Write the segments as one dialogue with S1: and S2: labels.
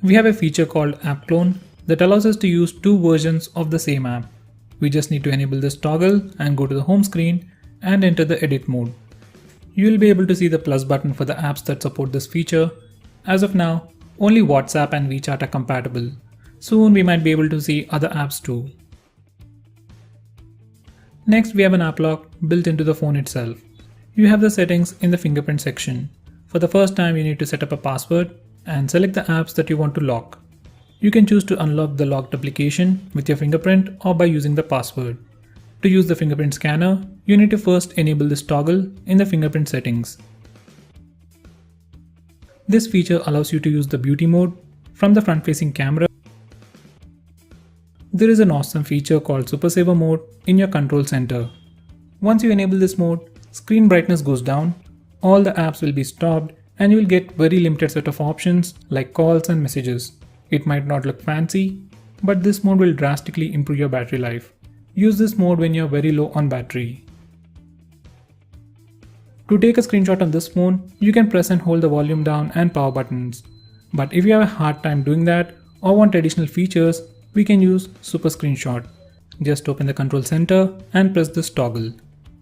S1: We have a feature called App Clone that allows us to use two versions of the same app. We just need to enable this toggle and go to the home screen and enter the edit mode. You will be able to see the plus button for the apps that support this feature. As of now, only WhatsApp and WeChat are compatible. Soon we might be able to see other apps too. Next, we have an app lock built into the phone itself. You have the settings in the fingerprint section. For the first time, you need to set up a password and select the apps that you want to lock. You can choose to unlock the locked application with your fingerprint or by using the password. To use the fingerprint scanner, you need to first enable this toggle in the fingerprint settings. This feature allows you to use the beauty mode from the front-facing camera. There is an awesome feature called Super Saver mode in your control center. Once you enable this mode, screen brightness goes down, all the apps will be stopped, and you will get very limited set of options like calls and messages. It might not look fancy, but this mode will drastically improve your battery life. Use this mode when you're very low on battery. To take a screenshot on this phone, you can press and hold the volume down and power buttons. But if you have a hard time doing that or want additional features, we can use Super Screenshot. Just open the control center and press this toggle.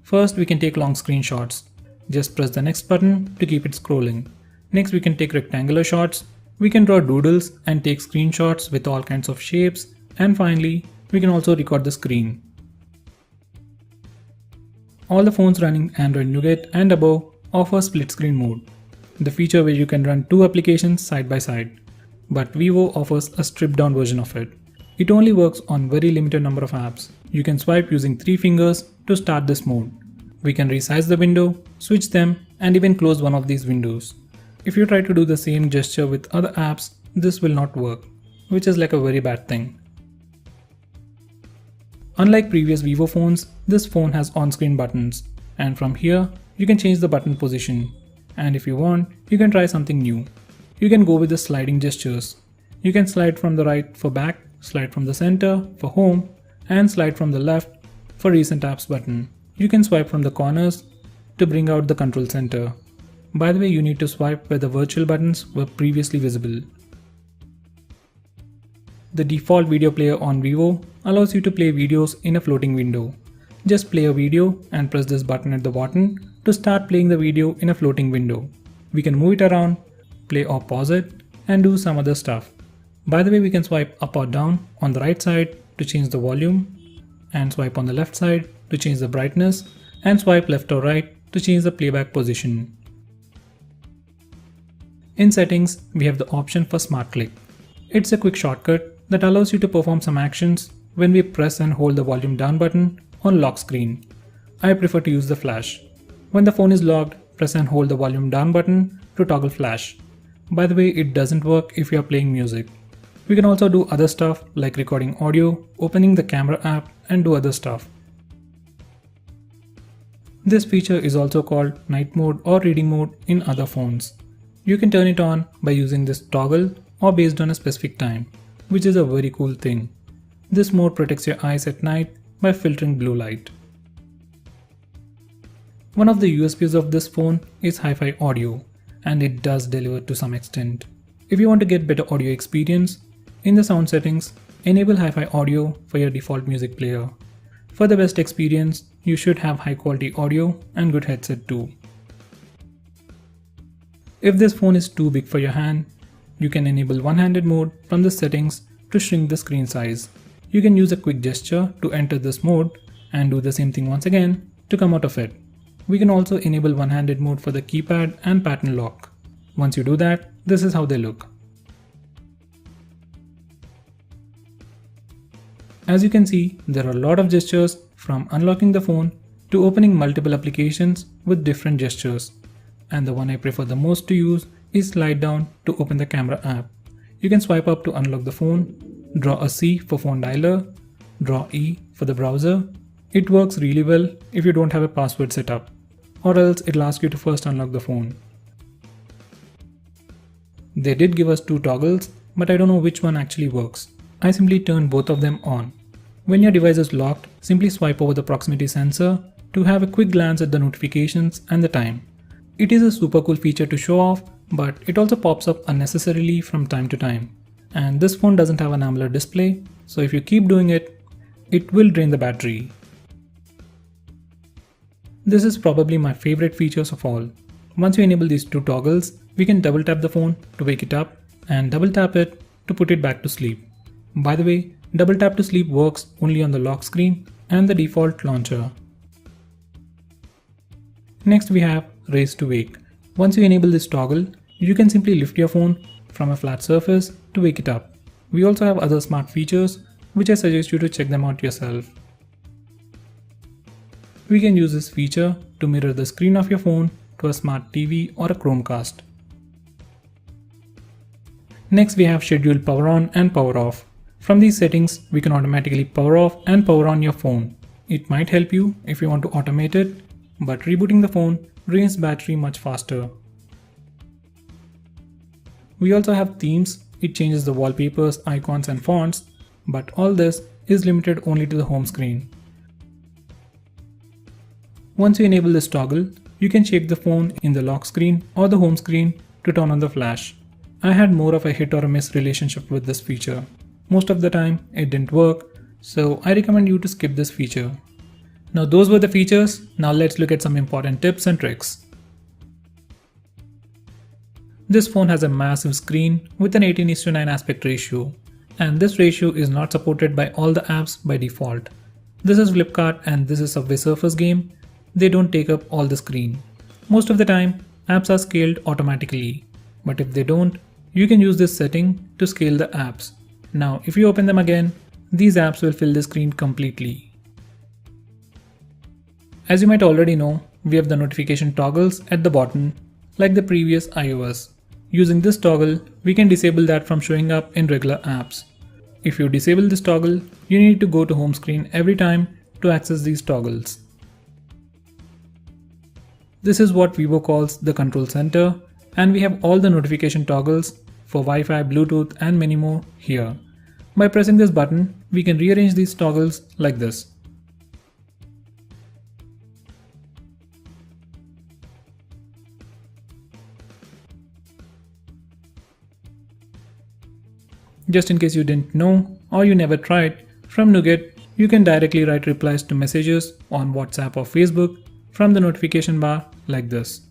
S1: First, we can take long screenshots. Just press the next button to keep it scrolling. Next, we can take rectangular shots. We can draw doodles and take screenshots with all kinds of shapes. And finally, we can also record the screen. All the phones running Android Nougat and above offer split screen mode, the feature where you can run two applications side by side. But VIVO offers a stripped down version of it. It only works on very limited number of apps. You can swipe using 3 fingers to start this mode. We can resize the window, switch them, and even close one of these windows. If you try to do the same gesture with other apps, this will not work, which is like a very bad thing. Unlike previous VIVO phones, this phone has on-screen buttons, and from here, you can change the button position. And if you want, you can try something new. You can go with the sliding gestures. You can slide from the right for back, slide from the center for home, and slide from the left for recent apps button. You can swipe from the corners to bring out the control center. By the way, you need to swipe where the virtual buttons were previously visible. The default video player on VIVO allows you to play videos in a floating window. Just play a video and press this button at the bottom to start playing the video in a floating window. We can move it around, play or pause it, and do some other stuff. By the way, we can swipe up or down on the right side to change the volume, and swipe on the left side to change the brightness, and swipe left or right to change the playback position. In settings, we have the option for Smart Click. It's a quick shortcut that allows you to perform some actions when we press and hold the volume down button on lock screen. I prefer to use the flash. When the phone is locked, press and hold the volume down button to toggle flash. By the way, it doesn't work if you are playing music. We can also do other stuff like recording audio, opening the camera app, and do other stuff. This feature is also called night mode or reading mode in other phones. You can turn it on by using this toggle or based on a specific time, which is a very cool thing. This mode protects your eyes at night by filtering blue light. One of the USPs of this phone is hi-fi audio, and it does deliver to some extent. If you want to get better audio experience, in the sound settings, enable hi-fi audio for your default music player. For the best experience, you should have high quality audio and good headset too. If this phone is too big for your hand, you can enable one-handed mode from the settings to shrink the screen size. You can use a quick gesture to enter this mode and do the same thing once again to come out of it. We can also enable one-handed mode for the keypad and pattern lock. Once you do that, this is how they look. As you can see, there are a lot of gestures from unlocking the phone to opening multiple applications with different gestures. And the one I prefer the most to use is slide down to open the camera app. You can swipe up to unlock the phone, draw a C for phone dialer, draw E for the browser. It works really well if you don't have a password set up, or else it'll ask you to first unlock the phone. They did give us 2 toggles, but I don't know which one actually works. I simply turn both of them on. When your device is locked, simply swipe over the proximity sensor to have a quick glance at the notifications and the time. It is a super cool feature to show off, but it also pops up unnecessarily from time to time. And this phone doesn't have an AMOLED display, so if you keep doing it, it will drain the battery. This is probably my favorite features of all. Once we enable these two toggles, we can double tap the phone to wake it up and double tap it to put it back to sleep. By the way, double tap to sleep works only on the lock screen and the default launcher. Next we have raise to wake. Once you enable this toggle, you can simply lift your phone from a flat surface to wake it up. We also have other smart features which I suggest you to check them out yourself. We can use this feature to mirror the screen of your phone to a smart TV or a Chromecast. Next we have schedule power on and power off. From these settings, we can automatically power off and power on your phone. It might help you if you want to automate it, but rebooting the phone drains battery much faster. We also have themes. It changes the wallpapers, icons and fonts, but all this is limited only to the home screen. Once you enable this toggle, you can shake the phone in the lock screen or the home screen to turn on the flash. I had more of a hit or a miss relationship with this feature. Most of the time it didn't work, so I recommend you to skip this feature. Now those were the features. Now let's look at some important tips and tricks. This phone has a massive screen with an 18:9 aspect ratio, and this ratio is not supported by all the apps by default. This is Flipkart and this is Subway Surfers game. They don't take up all the screen. Most of the time, apps are scaled automatically, but if they don't, you can use this setting to scale the apps. Now, if you open them again, these apps will fill the screen completely. As you might already know, we have the notification toggles at the bottom, like the previous iOS. Using this toggle, we can disable that from showing up in regular apps. If you disable this toggle, you need to go to home screen every time to access these toggles. This is what VIVO calls the control center, and we have all the notification toggles for Wi-Fi, Bluetooth and many more here. By pressing this button, we can rearrange these toggles like this. Just in case you didn't know or you never tried, from Nougat, you can directly write replies to messages on WhatsApp or Facebook from the notification bar like this.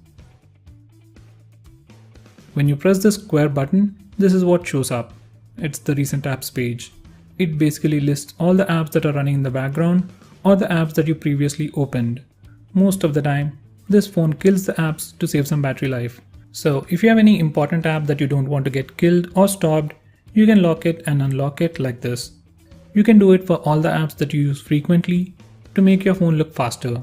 S1: When you press the square button, this is what shows up. It's the recent apps page. It basically lists all the apps that are running in the background or the apps that you previously opened. Most of the time, this phone kills the apps to save some battery life. So if you have any important app that you don't want to get killed or stopped, you can lock it and unlock it like this. You can do it for all the apps that you use frequently to make your phone look faster.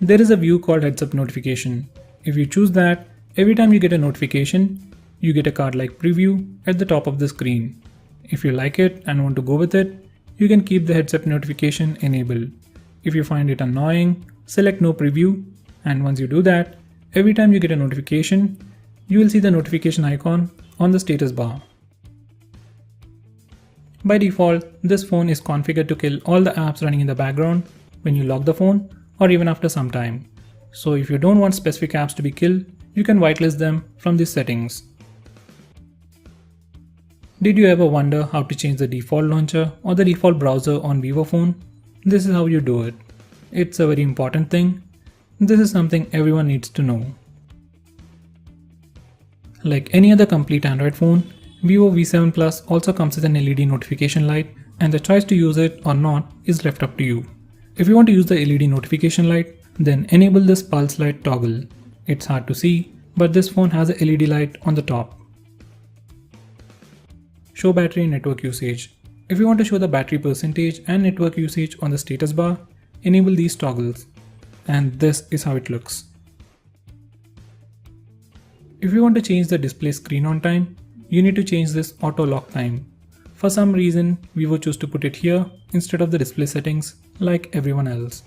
S1: There is a view called Heads Up Notification. If you choose that, every time you get a notification, you get a card-like preview at the top of the screen. If you like it and want to go with it, you can keep the Heads Up notification enabled. If you find it annoying, select No Preview, and once you do that, every time you get a notification, you will see the notification icon on the status bar. By default, this phone is configured to kill all the apps running in the background when you lock the phone or even after some time. So if you don't want specific apps to be killed, you can whitelist them from these settings. Did you ever wonder how to change the default launcher or the default browser on VIVO phone? This is how you do it. It's a very important thing. This is something everyone needs to know. Like any other complete Android phone, VIVO V7 Plus also comes with an LED notification light, and the choice to use it or not is left up to you. If you want to use the LED notification light, then enable this pulse light toggle. It's hard to see, but this phone has a LED light on the top. Show battery and network usage. If you want to show the battery percentage and network usage on the status bar, enable these toggles. And this is how it looks. If you want to change the display screen on time, you need to change this auto lock time. For some reason, VIVO chose to put it here instead of the display settings like everyone else.